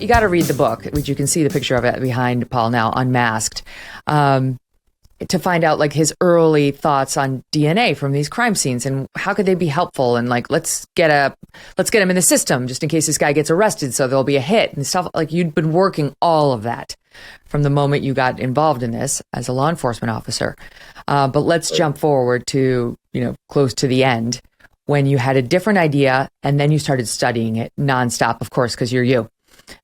you got to read the book, which you can see the picture of it behind Paul now, unmasked, to find out like his early thoughts on DNA from these crime scenes and how could they be helpful, and like let's get him in the system just in case this guy gets arrested, so there'll be a hit and stuff. Like, you'd been working all of that from the moment you got involved in this as a law enforcement officer. But let's jump forward to, close to the end, when you had a different idea and then you started studying it nonstop, of course, because you're you,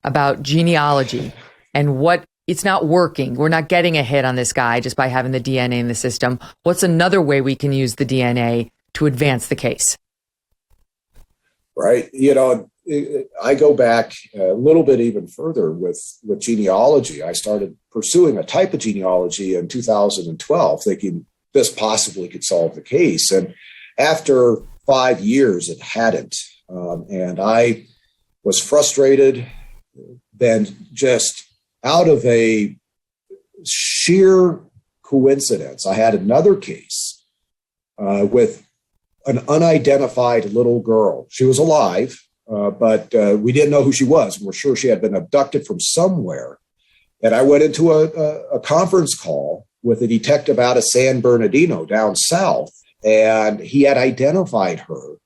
about genealogy and what it's not working. We're not getting a hit on this guy just by having the DNA in the system. What's another way we can use the DNA to advance the case? Right. I go back a little bit even further with genealogy. I started pursuing a type of genealogy in 2012, thinking this possibly could solve the case. And after 5 years, it hadn't. And I was frustrated, then just out of a sheer coincidence, I had another case with an unidentified little girl. She was alive, but we didn't know who she was. We're sure she had been abducted from somewhere. And I went into a conference call with a detective out of San Bernardino down south, and he had identified her.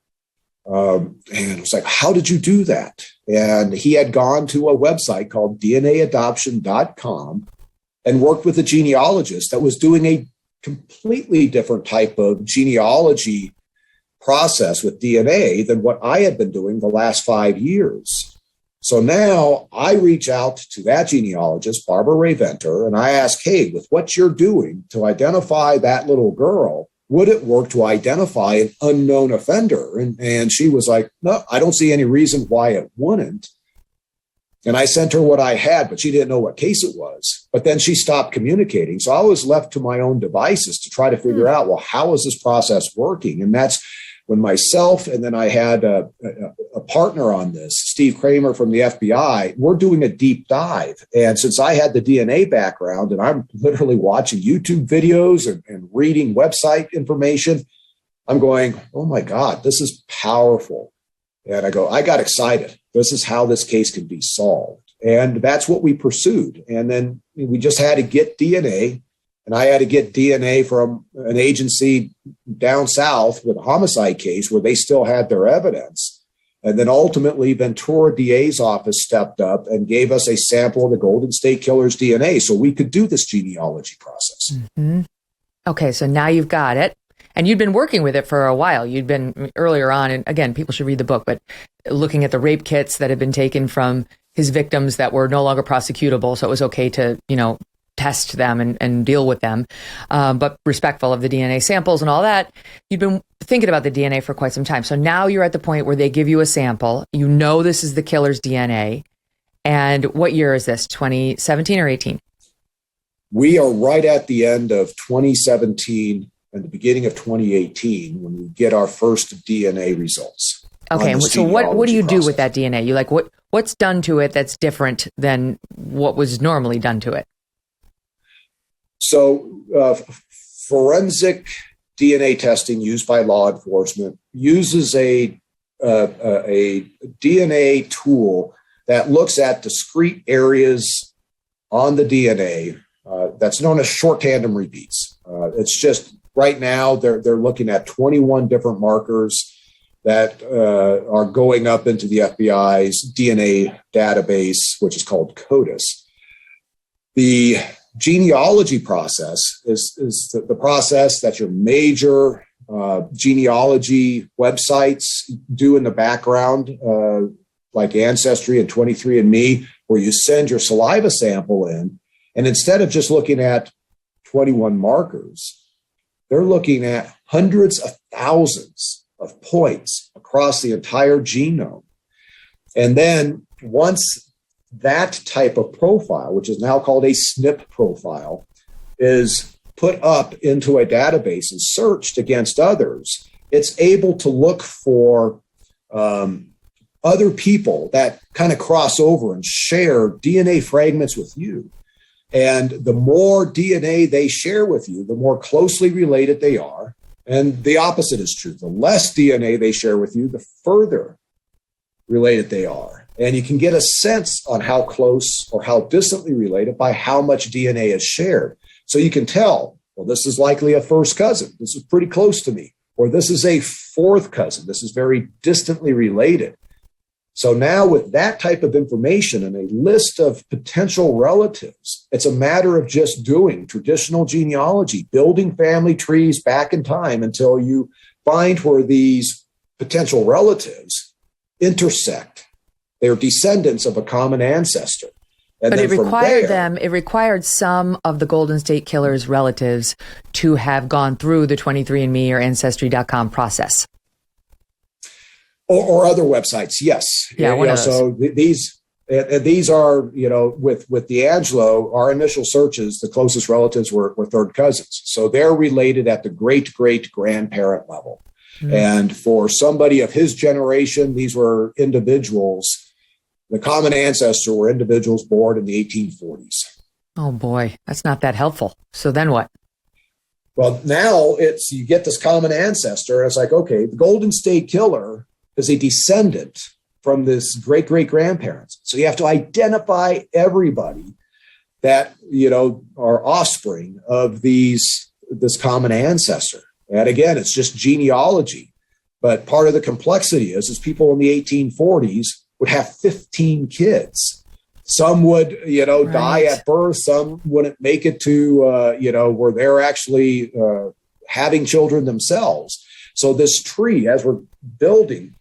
And I was like, how did you do that? And he had gone to a website called DNAadoption.com and worked with a genealogist that was doing a completely different type of genealogy process with DNA than what I had been doing the last 5 years. So now I reach out to that genealogist, Barbara Ray Venter, and I ask, hey, with what you're doing to identify that little girl, would it work to identify an unknown offender? And she was like, no, I don't see any reason why it wouldn't. And I sent her what I had, but she didn't know what case it was. But then she stopped communicating. So I was left to my own devices to try to figure out, well, how is this process working? And that's when myself, and then I had a partner on this, Steve Kramer from the FBI, we're doing a deep dive. And since I had the DNA background and I'm literally watching YouTube videos and reading website information, I'm going, oh my God, this is powerful. And I got excited. This is how this case can be solved. And that's what we pursued. And then we just had to get DNA. And I had to get DNA from an agency down south with a homicide case where they still had their evidence. And then ultimately, Ventura DA's office stepped up and gave us a sample of the Golden State Killer's DNA so we could do this genealogy process. Mm-hmm. Okay, so now you've got it. And you'd been working with it for a while. You'd been earlier on, and again, people should read the book, but looking at the rape kits that had been taken from his victims that were no longer prosecutable. So it was okay to, test them and deal with them, but respectful of the DNA samples and all that. You've been thinking about the DNA for quite some time. So now you're at the point where they give you a sample. You know this is the killer's DNA. And what year is this, 2017 or 18? We are right at the end of 2017 and the beginning of 2018 when we get our first DNA results. Okay, so what do you do with that DNA? You what's done to it that's different than what was normally done to it? So forensic DNA testing used by law enforcement uses a DNA tool that looks at discrete areas on the DNA that's known as short tandem repeats. It's just right now they're looking at 21 different markers that are going up into the FBI's DNA database, which is called CODIS. The genealogy process is the process that your major genealogy websites do in the background, like Ancestry and 23andMe, where you send your saliva sample in. And instead of just looking at 21 markers, they're looking at hundreds of thousands of points across the entire genome. And then once that type of profile, which is now called a SNP profile, is put up into a database and searched against others, it's able to look for other people that kind of cross over and share DNA fragments with you. And the more DNA they share with you, the more closely related they are. And the opposite is true. The less DNA they share with you, the further related they are. And you can get a sense on how close or how distantly related by how much DNA is shared. So you can tell, well, this is likely a first cousin. This is pretty close to me. Or this is a fourth cousin. This is very distantly related. So now with that type of information and a list of potential relatives, it's a matter of just doing traditional genealogy, building family trees back in time until you find where these potential relatives intersect. They're descendants of a common ancestor. And but then it required some of the Golden State Killer's relatives to have gone through the 23andMe or Ancestry.com process. Or other websites, yes. Yeah, one of those. So these are, with D'Angelo, our initial searches, the closest relatives were third cousins. So they're related at the great-great-grandparent level. Mm-hmm. And for somebody of his generation, these were individuals. The common ancestor were individuals born in the 1840s. Oh, boy. That's not that helpful. So then what? Well, now you get this common ancestor. And it's like, okay, the Golden State Killer is a descendant from this great-great-grandparents. So you have to identify everybody that, are offspring of this common ancestor. And again, it's just genealogy. But part of the complexity is people in the 1840s would have 15 kids. Some would, right, die at birth. Some wouldn't make it to, where they're actually having children themselves. So this tree, as we're building,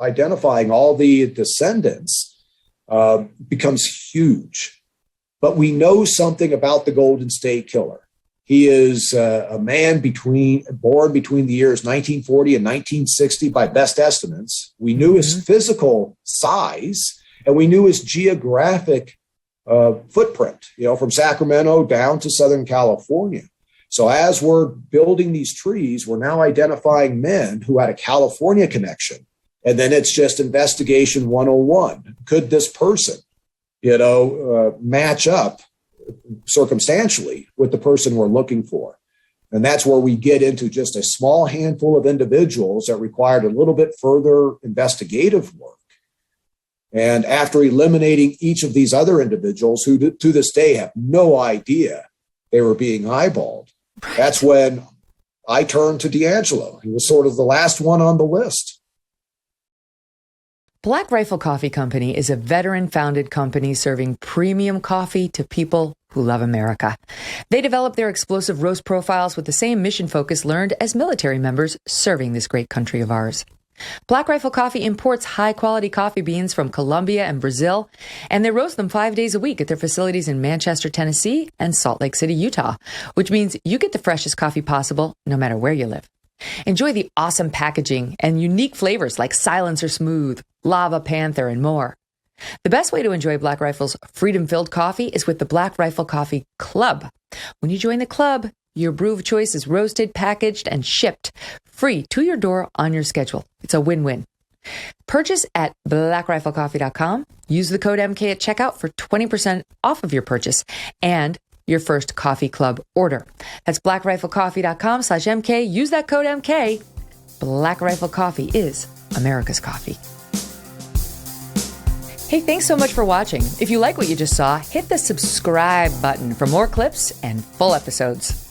identifying all the descendants, becomes huge. But we know something about the Golden State Killer. He is a man born between the years 1940 and 1960 by best estimates. We knew his physical size, and we knew his geographic footprint, from Sacramento down to Southern California. So as we're building these trees, we're now identifying men who had a California connection. And then it's just investigation 101. Could this person, match up circumstantially with the person we're looking for? And that's where we get into just a small handful of individuals that required a little bit further investigative work. And after eliminating each of these other individuals who to this day have no idea they were being eyeballed, that's when I turned to D'Angelo. He was sort of the last one on the list. Black Rifle Coffee Company is a veteran-founded company serving premium coffee to people who love America. They develop their explosive roast profiles with the same mission focus learned as military members serving this great country of ours. Black Rifle Coffee imports high-quality coffee beans from Colombia and Brazil, and they roast them 5 days a week at their facilities in Manchester, Tennessee, and Salt Lake City, Utah, which means you get the freshest coffee possible no matter where you live. Enjoy the awesome packaging and unique flavors like Silencer Smooth, Lava Panther, and more. The best way to enjoy Black Rifle's freedom-filled coffee is with the Black Rifle Coffee Club. When you join the club, your brew of choice is roasted, packaged, and shipped free to your door on your schedule. It's a win-win. Purchase at blackriflecoffee.com. Use the code MK at checkout for 20% off of your purchase and your first coffee club order. That's blackriflecoffee.com/MK. Use that code MK. Black Rifle Coffee is America's coffee. Hey, thanks so much for watching. If you like what you just saw, hit the subscribe button for more clips and full episodes.